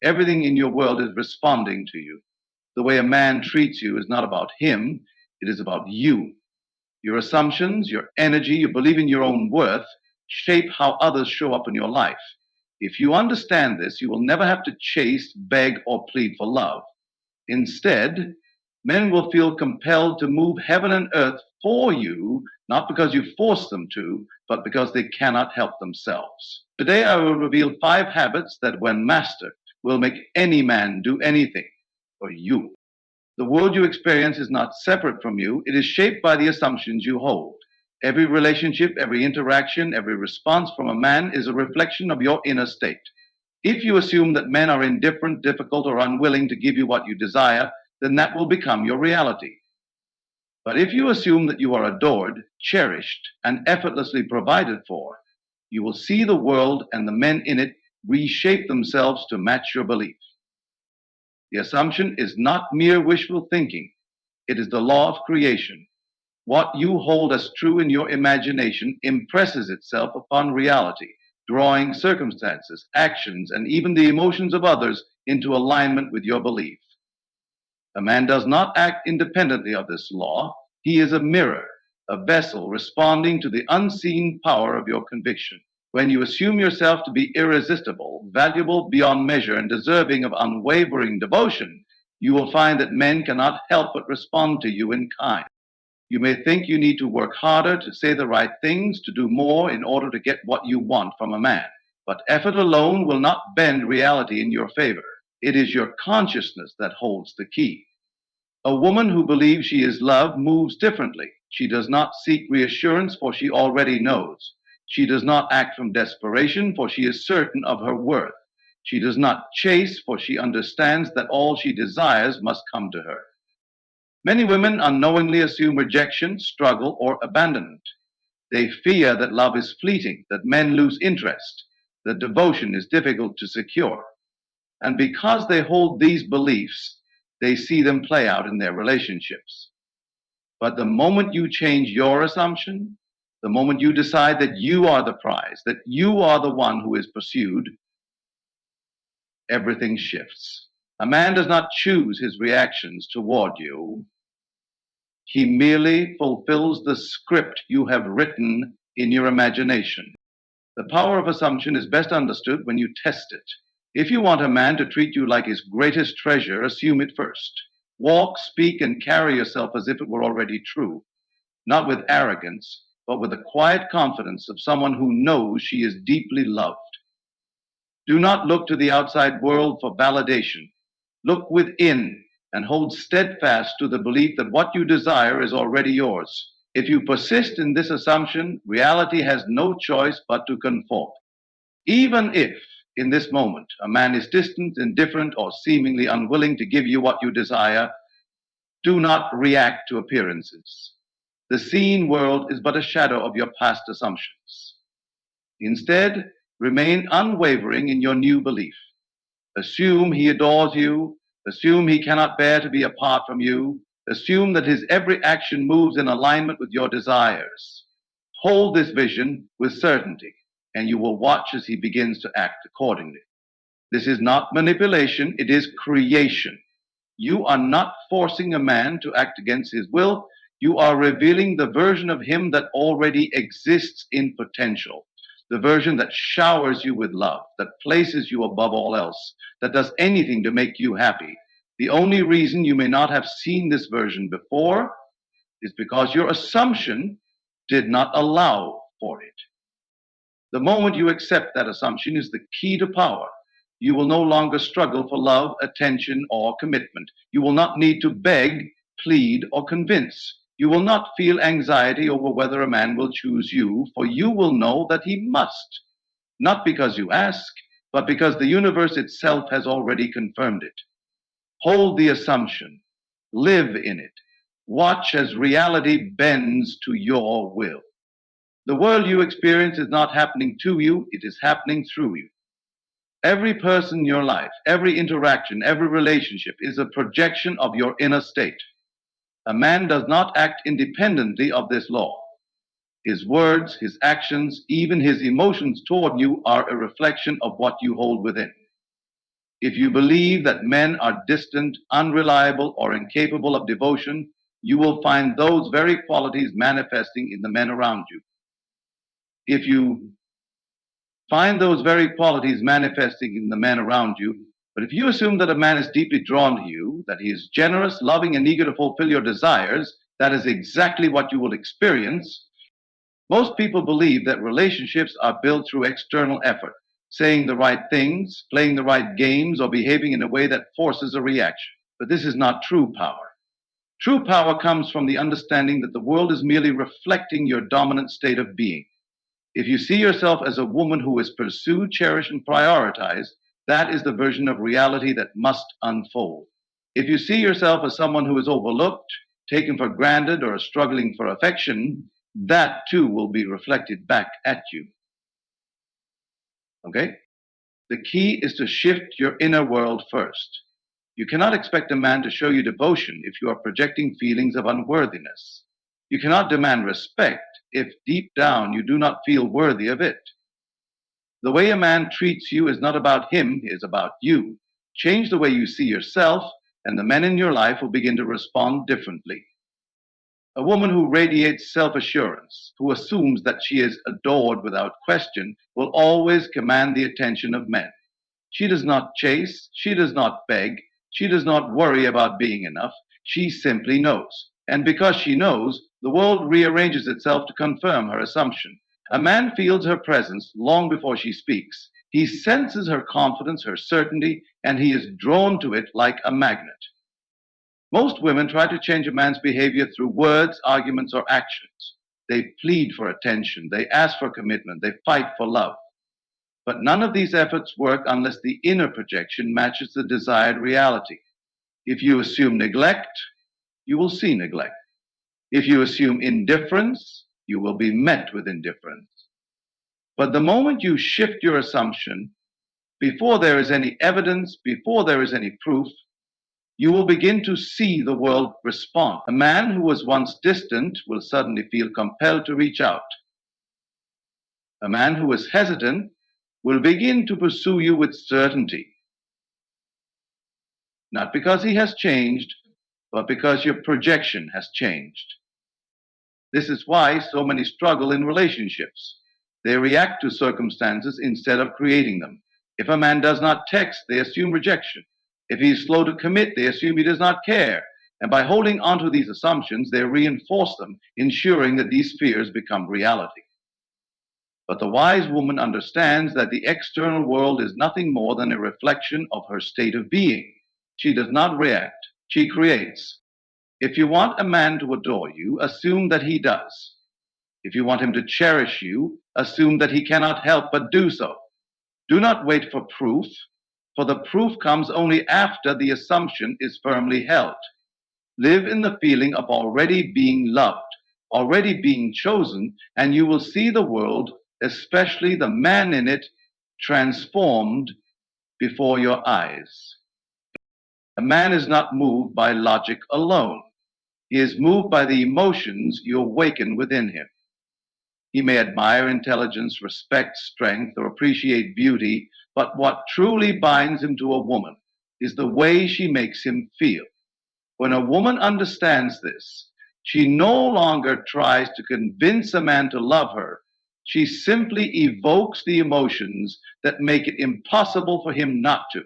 Everything in your world is responding to you. The way a man treats you is not about him, it is about you. Your assumptions, your energy, your belief in your own worth shape how others show up in your life. If you understand this, you will never have to chase, beg, or plead for love. Instead, men will feel compelled to move heaven and earth for you, not because you force them to, but because they cannot help themselves. Today, I will reveal 5 habits that, when mastered, will make any man do anything for you. The world you experience is not separate from you, it is shaped by the assumptions you hold. Every relationship, every interaction, every response from a man is a reflection of your inner state. If you assume that men are indifferent, difficult, or unwilling to give you what you desire, then that will become your reality. But if you assume that you are adored, cherished, and effortlessly provided for, you will see the world and the men in it reshape themselves to match your belief. The assumption is not mere wishful thinking, it is the law of creation. What you hold as true in your imagination impresses itself upon reality, drawing circumstances, actions, and even the emotions of others into alignment with your belief. A man does not act independently of this law. He is a mirror, a vessel responding to the unseen power of your conviction. When you assume yourself to be irresistible, valuable beyond measure, and deserving of unwavering devotion, you will find that men cannot help but respond to you in kind. You may think you need to work harder, to say the right things, to do more in order to get what you want from a man. But effort alone will not bend reality in your favor. It is your consciousness that holds the key. A woman who believes she is loved moves differently. She does not seek reassurance, for she already knows. She does not act from desperation, for she is certain of her worth. She does not chase, for she understands that all she desires must come to her. Many women unknowingly assume rejection, struggle, or abandonment. They fear that love is fleeting, that men lose interest, that devotion is difficult to secure. And because they hold these beliefs, they see them play out in their relationships. But the moment you change your assumption, the moment you decide that you are the prize, that you are the one who is pursued, everything shifts. A man does not choose his reactions toward you. He merely fulfills the script you have written in your imagination. The power of assumption is best understood when you test it. If you want a man to treat you like his greatest treasure, assume it first. Walk, speak, and carry yourself as if it were already true, not with arrogance, but with the quiet confidence of someone who knows she is deeply loved. Do not look to the outside world for validation. Look within and hold steadfast to the belief that what you desire is already yours. If you persist in this assumption, reality has no choice but to conform. Even if, in this moment, a man is distant, indifferent, or seemingly unwilling to give you what you desire, do not react to appearances. The seen world is but a shadow of your past assumptions. Instead, remain unwavering in your new belief. Assume he adores you. Assume he cannot bear to be apart from you. Assume that his every action moves in alignment with your desires. Hold this vision with certainty, and you will watch as he begins to act accordingly. This is not manipulation, it is creation. You are not forcing a man to act against his will. You are revealing the version of him that already exists in potential. The version that showers you with love, that places you above all else, that does anything to make you happy. The only reason you may not have seen this version before is because your assumption did not allow for it. The moment you accept that assumption is the key to power. You will no longer struggle for love, attention, or commitment. You will not need to beg, plead, or convince. You will not feel anxiety over whether a man will choose you, for you will know that he must. Not because you ask, but because the universe itself has already confirmed it. Hold the assumption. Live in it. Watch as reality bends to your will. The world you experience is not happening to you, it is happening through you. Every person in your life, every interaction, every relationship is a projection of your inner state. A man does not act independently of this law. His words, his actions, even his emotions toward you are a reflection of what you hold within. If you believe that men are distant, unreliable, or incapable of devotion, you will find those very qualities manifesting in the men around you. If you find those very qualities manifesting in the men around you, but if you assume that a man is deeply drawn to you, that he is generous, loving, and eager to fulfill your desires, that is exactly what you will experience. Most people believe that relationships are built through external effort, saying the right things, playing the right games, or behaving in a way that forces a reaction. But this is not true power. True power comes from the understanding that the world is merely reflecting your dominant state of being. If you see yourself as a woman who is pursued, cherished, and prioritized, that is the version of reality that must unfold. If you see yourself as someone who is overlooked, taken for granted, or struggling for affection, that too will be reflected back at you. Okay? The key is to shift your inner world first. You cannot expect a man to show you devotion if you are projecting feelings of unworthiness. You cannot demand respect if deep down you do not feel worthy of it. The way a man treats you is not about him, it is about you. Change the way you see yourself, and the men in your life will begin to respond differently. A woman who radiates self-assurance, who assumes that she is adored without question, will always command the attention of men. She does not chase, she does not beg, she does not worry about being enough. She simply knows. And because she knows, the world rearranges itself to confirm her assumption. A man feels her presence long before she speaks. He senses her confidence, her certainty, and he is drawn to it like a magnet. Most women try to change a man's behavior through words, arguments, or actions. They plead for attention, they ask for commitment, they fight for love. But none of these efforts work unless the inner projection matches the desired reality. If you assume neglect, you will see neglect. If you assume indifference, you will be met with indifference. But the moment you shift your assumption, before there is any evidence, before there is any proof, you will begin to see the world respond. A man who was once distant will suddenly feel compelled to reach out. A man who is hesitant will begin to pursue you with certainty. Not because he has changed, but because your projection has changed. This is why so many struggle in relationships. They react to circumstances instead of creating them. If a man does not text, they assume rejection. If he is slow to commit, they assume he does not care. And by holding onto these assumptions, they reinforce them, ensuring that these fears become reality. But the wise woman understands that the external world is nothing more than a reflection of her state of being. She does not react, she creates. If you want a man to adore you, assume that he does. If you want him to cherish you, assume that he cannot help but do so. Do not wait for proof, for the proof comes only after the assumption is firmly held. Live in the feeling of already being loved, already being chosen, and you will see the world, especially the man in it, transformed before your eyes. A man is not moved by logic alone. He is moved by the emotions you awaken within him. He may admire intelligence, respect strength, or appreciate beauty, but what truly binds him to a woman is the way she makes him feel. When a woman understands this, she no longer tries to convince a man to love her. She simply evokes the emotions that make it impossible for him not to.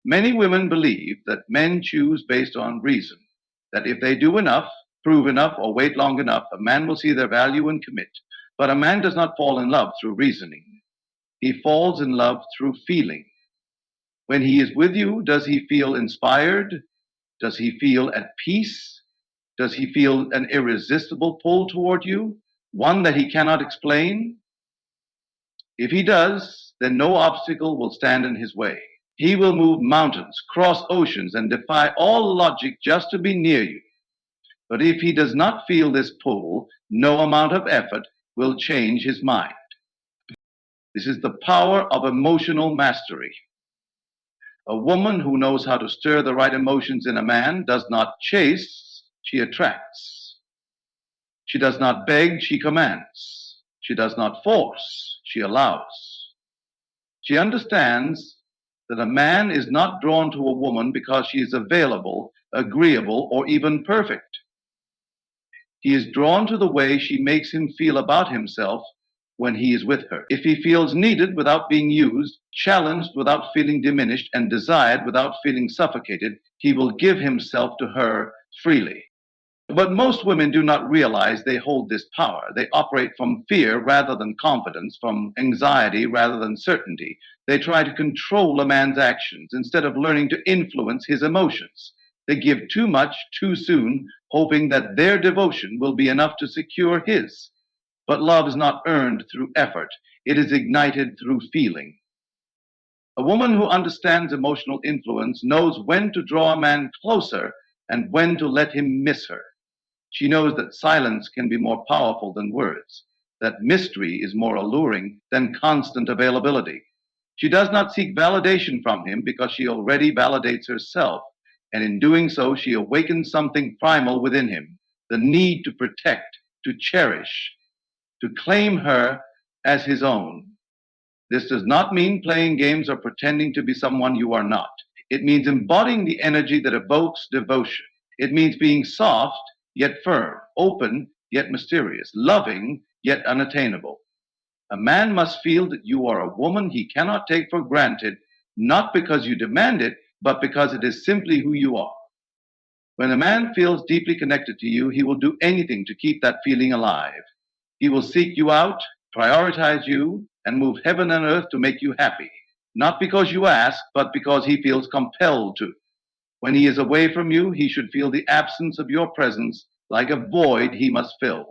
Many women believe that men choose based on reason, that if they do enough, prove enough, or wait long enough, a man will see their value and commit. But a man does not fall in love through reasoning. He falls in love through feeling. When he is with you, does he feel inspired? Does he feel at peace? Does he feel an irresistible pull toward you, one that he cannot explain? If he does, then no obstacle will stand in his way. He will move mountains, cross oceans, and defy all logic just to be near you. But if he does not feel this pull, no amount of effort will change his mind. This is the power of emotional mastery. A woman who knows how to stir the right emotions in a man does not chase, she attracts. She does not beg, she commands. She does not force, she allows. She understands that a man is not drawn to a woman because she is available, agreeable, or even perfect. He is drawn to the way she makes him feel about himself when he is with her. If he feels needed without being used, challenged without feeling diminished, and desired without feeling suffocated, he will give himself to her freely. But most women do not realize they hold this power. They operate from fear rather than confidence, from anxiety rather than certainty. They try to control a man's actions instead of learning to influence his emotions. They give too much too soon, hoping that their devotion will be enough to secure his. But love is not earned through effort, it is ignited through feeling. A woman who understands emotional influence knows when to draw a man closer and when to let him miss her. She knows that silence can be more powerful than words, that mystery is more alluring than constant availability. She does not seek validation from him because she already validates herself, and in doing so, she awakens something primal within him, the need to protect, to cherish, to claim her as his own. This does not mean playing games or pretending to be someone you are not. It means embodying the energy that evokes devotion. It means being soft yet firm, open yet mysterious, loving yet unattainable. A man must feel that you are a woman he cannot take for granted, not because you demand it, but because it is simply who you are. When a man feels deeply connected to you, he will do anything to keep that feeling alive. He will seek you out, prioritize you, and move heaven and earth to make you happy, not because you ask, but because he feels compelled to. When he is away from you, he should feel the absence of your presence like a void he must fill,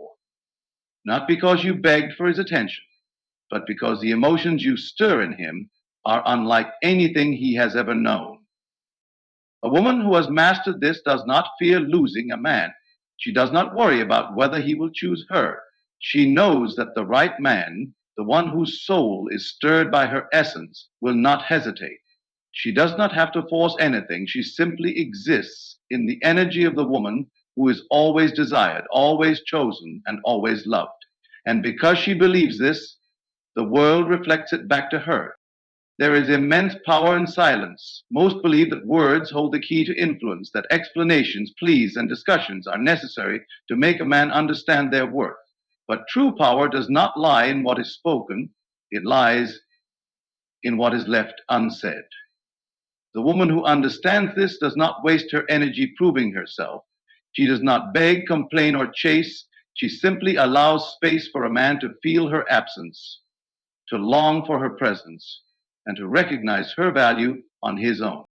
not because you begged for his attention, but because the emotions you stir in him are unlike anything he has ever known. A woman who has mastered this does not fear losing a man. She does not worry about whether he will choose her. She knows that the right man, the one whose soul is stirred by her essence, will not hesitate. She does not have to force anything. She simply exists in the energy of the woman who is always desired, always chosen, and always loved. And because she believes this, the world reflects it back to her. There is immense power in silence. Most believe that words hold the key to influence, that explanations, pleas, and discussions are necessary to make a man understand their worth. But true power does not lie in what is spoken, it lies in what is left unsaid. The woman who understands this does not waste her energy proving herself. She does not beg, complain, or chase. She simply allows space for a man to feel her absence, to long for her presence, and to recognize her value on his own.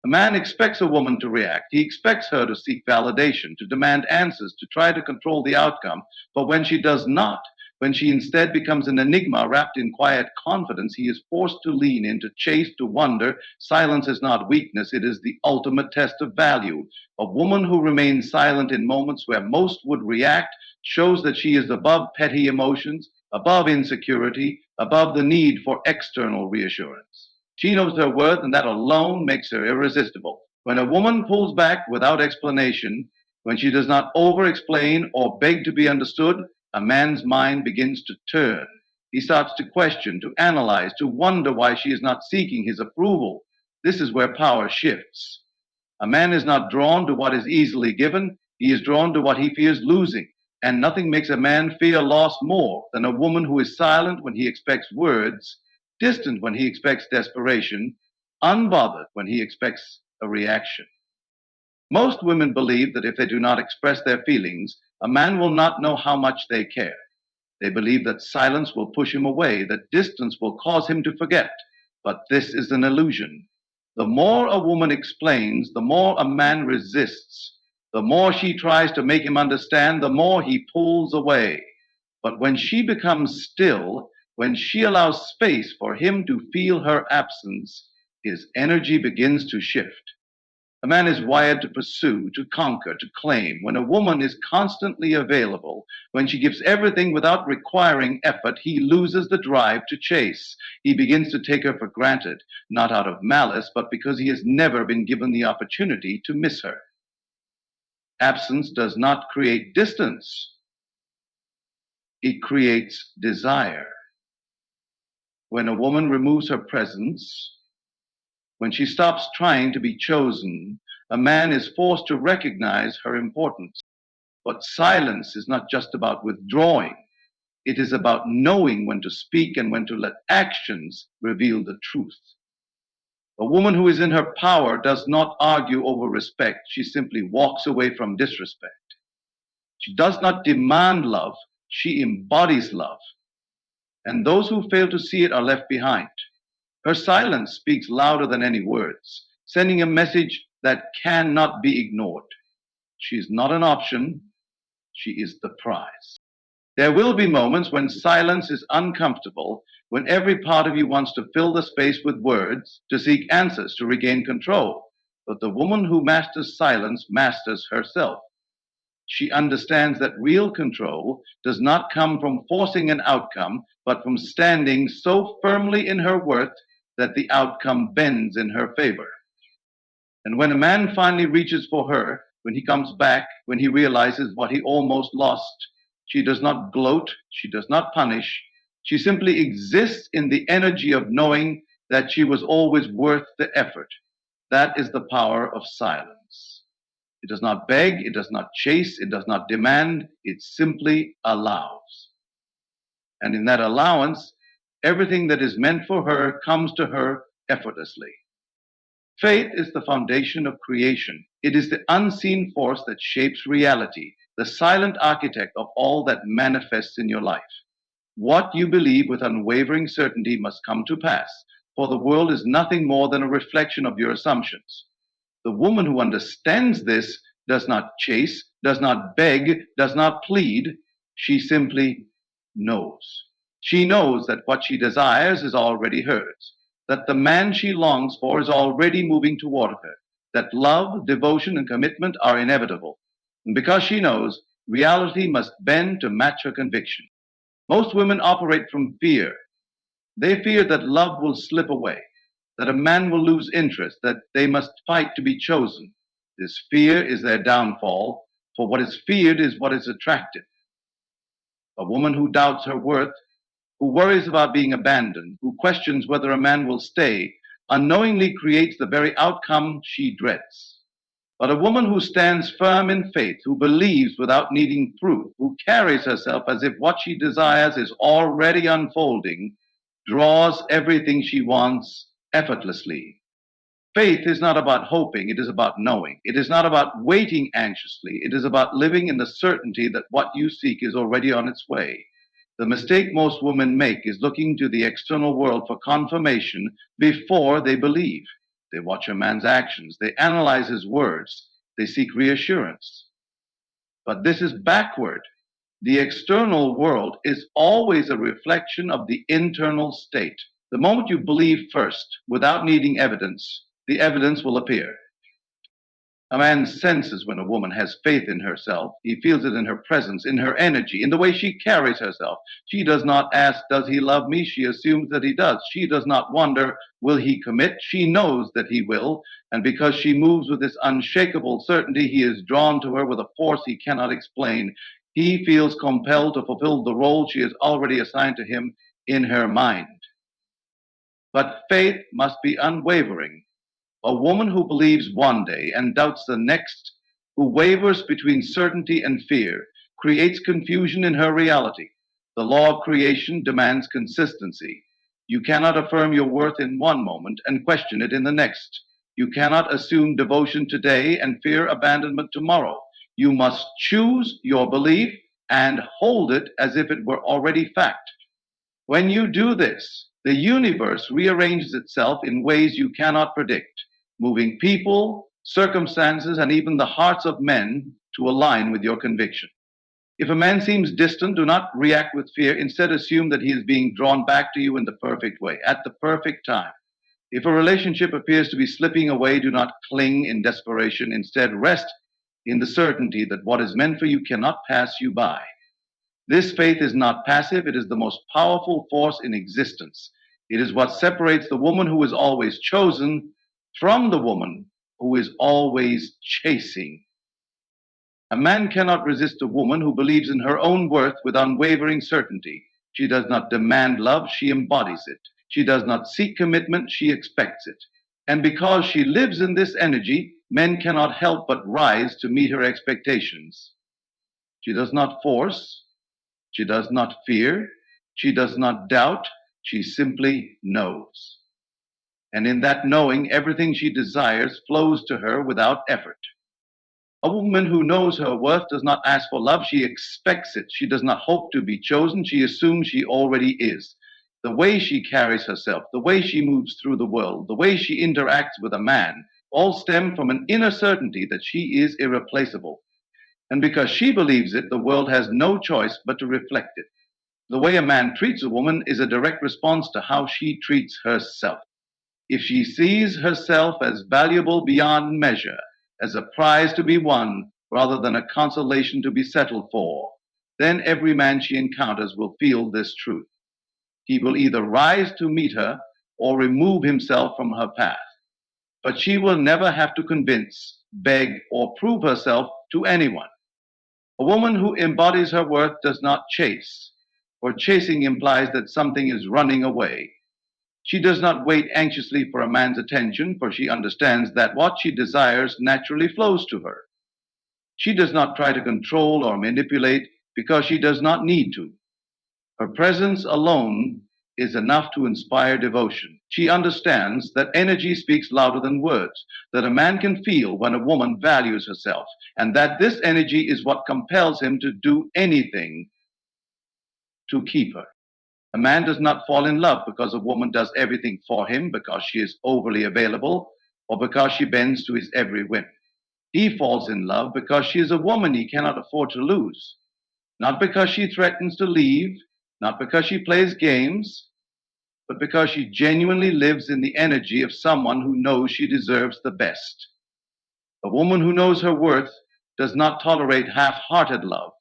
A man expects a woman to react. He expects her to seek validation, to demand answers, to try to control the outcome. But when she does not, when she instead becomes an enigma wrapped in quiet confidence, he is forced to lean in, to chase, to wonder. Silence is not weakness, it is the ultimate test of value. A woman who remains silent in moments where most would react shows that she is above petty emotions, above insecurity, above the need for external reassurance. She knows her worth, and that alone makes her irresistible. When a woman pulls back without explanation, when she does not over explain or beg to be understood, a man's mind begins to turn. He starts to question, to analyze, to wonder why she is not seeking his approval. This is where power shifts. A man is not drawn to what is easily given, he is drawn to what he fears losing. And nothing makes a man fear loss more than a woman who is silent when he expects words, distant when he expects desperation, unbothered when he expects a reaction. Most women believe that if they do not express their feelings, a man will not know how much they care. They believe that silence will push him away, that distance will cause him to forget. But this is an illusion. The more a woman explains, the more a man resists. The more she tries to make him understand, the more he pulls away. But when she becomes still, when she allows space for him to feel her absence, his energy begins to shift. A man is wired to pursue, to conquer, to claim. When a woman is constantly available, when she gives everything without requiring effort, he loses the drive to chase. He begins to take her for granted, not out of malice, but because he has never been given the opportunity to miss her. Absence does not create distance, it creates desire. When a woman removes her presence, When she stops trying to be chosen, a man is forced to recognize her importance. But silence is not just about withdrawing. It is about knowing when to speak and when to let actions reveal the truth. A woman who is in her power does not argue over respect. She simply walks away from disrespect. She does not demand love. She embodies love. And those who fail to see it are left behind. Her silence speaks louder than any words, sending a message that cannot be ignored. She is not an option. She is the prize. There will be moments when silence is uncomfortable, when every part of you wants to fill the space with words, to seek answers, to regain control. But the woman who masters silence masters herself. She understands that real control does not come from forcing an outcome, but from standing so firmly in her worth that the outcome bends in her favor. And when a man finally reaches for her, when he comes back, when he realizes what he almost lost, she does not gloat, she does not punish. She simply exists in the energy of knowing that she was always worth the effort. That is the power of silence. It does not beg, it does not chase, it does not demand, it simply allows. And in that allowance, everything that is meant for her comes to her effortlessly. Faith is the foundation of creation. It is the unseen force that shapes reality, the silent architect of all that manifests in your life. What you believe with unwavering certainty must come to pass, for the world is nothing more than a reflection of your assumptions. The woman who understands this does not chase, does not beg, does not plead. She simply knows. She knows that what she desires is already hers, that the man she longs for is already moving toward her, that love, devotion, and commitment are inevitable. And because she knows, reality must bend to match her conviction. Most women operate from fear. They fear that love will slip away, that a man will lose interest, that they must fight to be chosen. This fear is their downfall, for what is feared is what is attracted. A woman who doubts her worth, who worries about being abandoned, who questions whether a man will stay, unknowingly creates the very outcome she dreads. But a woman who stands firm in faith, who believes without needing proof, who carries herself as if what she desires is already unfolding, draws everything she wants effortlessly. Faith is not about hoping, it is about knowing. It is not about waiting anxiously, it is about living in the certainty that what you seek is already on its way. The mistake most women make is looking to the external world for confirmation before they believe. They watch a man's actions, they analyze his words, they seek reassurance. But this is backward. The external world is always a reflection of the internal state. The moment you believe first, without needing evidence, the evidence will appear. A man senses when a woman has faith in herself. He feels it in her presence, in her energy, in the way she carries herself. She does not ask, does he love me? She assumes that he does. She does not wonder, will he commit? She knows that he will. And because she moves with this unshakable certainty, he is drawn to her with a force he cannot explain. He feels compelled to fulfill the role she has already assigned to him in her mind. But faith must be unwavering. A woman who believes one day and doubts the next, who wavers between certainty and fear, creates confusion in her reality. The law of creation demands consistency. You cannot affirm your worth in one moment and question it in the next. You cannot assume devotion today and fear abandonment tomorrow. You must choose your belief and hold it as if it were already fact. When you do this, the universe rearranges itself in ways you cannot predict, moving people, circumstances, and even the hearts of men to align with your conviction. If a man seems distant, do not react with fear. Instead, assume that he is being drawn back to you in the perfect way, at the perfect time. If a relationship appears to be slipping away, do not cling in desperation. Instead, rest in the certainty that what is meant for you cannot pass you by. This faith is not passive, it is the most powerful force in existence. It is what separates the woman who is always chosen from the woman who is always chasing. A man cannot resist a woman who believes in her own worth with unwavering certainty. She does not demand love, she embodies it. She does not seek commitment, she expects it. And because she lives in this energy, men cannot help but rise to meet her expectations. She does not force, she does not fear, she does not doubt, she simply knows. And in that knowing, everything she desires flows to her without effort. A woman who knows her worth does not ask for love, she expects it. She does not hope to be chosen, she assumes she already is. The way she carries herself, the way she moves through the world, the way she interacts with a man, all stem from an inner certainty that she is irreplaceable. And because she believes it, the world has no choice but to reflect it. The way a man treats a woman is a direct response to how she treats herself. If she sees herself as valuable beyond measure, as a prize to be won rather than a consolation to be settled for, then every man she encounters will feel this truth. He will either rise to meet her or remove himself from her path. But she will never have to convince, beg, or prove herself to anyone. A woman who embodies her worth does not chase, for chasing implies that something is running away. She does not wait anxiously for a man's attention, for she understands that what she desires naturally flows to her. She does not try to control or manipulate because she does not need to. Her presence alone is enough to inspire devotion. She understands that energy speaks louder than words, that a man can feel when a woman values herself, and that this energy is what compels him to do anything to keep her. A man does not fall in love because a woman does everything for him, because she is overly available, or because she bends to his every whim. He falls in love because she is a woman he cannot afford to lose, not because she threatens to leave, not because she plays games, but because she genuinely lives in the energy of someone who knows she deserves the best. A woman who knows her worth does not tolerate half-hearted love,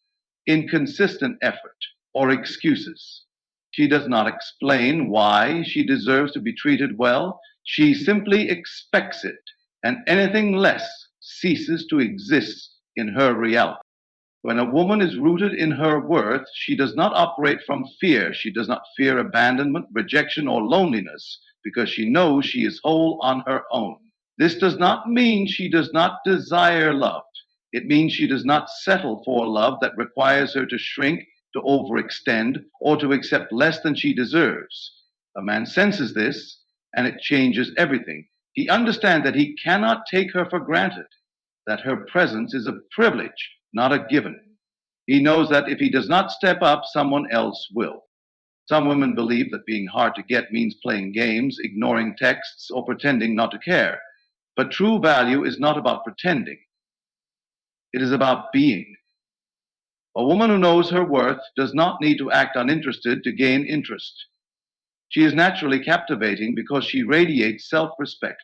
inconsistent effort, or excuses. She does not explain why she deserves to be treated well. She simply expects it, and anything less ceases to exist in her reality. When a woman is rooted in her worth, she does not operate from fear. She does not fear abandonment, rejection, or loneliness because she knows she is whole on her own. This does not mean she does not desire love. It means she does not settle for love that requires her to shrink, to overextend, or to accept less than she deserves. A man senses this, and it changes everything. He understands that he cannot take her for granted, that her presence is a privilege, not a given. He knows that if he does not step up, someone else will. Some women believe that being hard to get means playing games, ignoring texts, or pretending not to care. But true value is not about pretending. It is about being. A woman who knows her worth does not need to act uninterested to gain interest. She is naturally captivating because she radiates self-respect.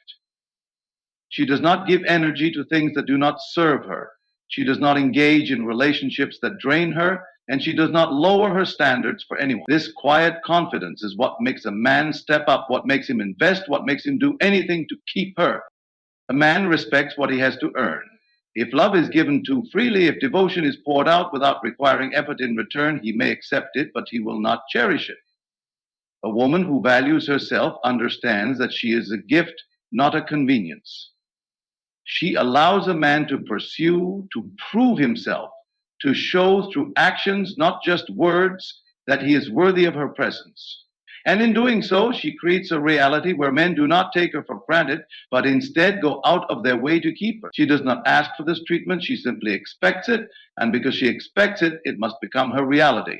She does not give energy to things that do not serve her. She does not engage in relationships that drain her, and she does not lower her standards for anyone. This quiet confidence is what makes a man step up, what makes him invest, what makes him do anything to keep her. A man respects what he has to earn. If love is given too freely, if devotion is poured out without requiring effort in return, he may accept it, but he will not cherish it. A woman who values herself understands that she is a gift, not a convenience. She allows a man to pursue, to prove himself, to show through actions, not just words, that he is worthy of her presence. And in doing so, she creates a reality where men do not take her for granted, but instead go out of their way to keep her. She does not ask for this treatment, she simply expects it, and because she expects it, it must become her reality.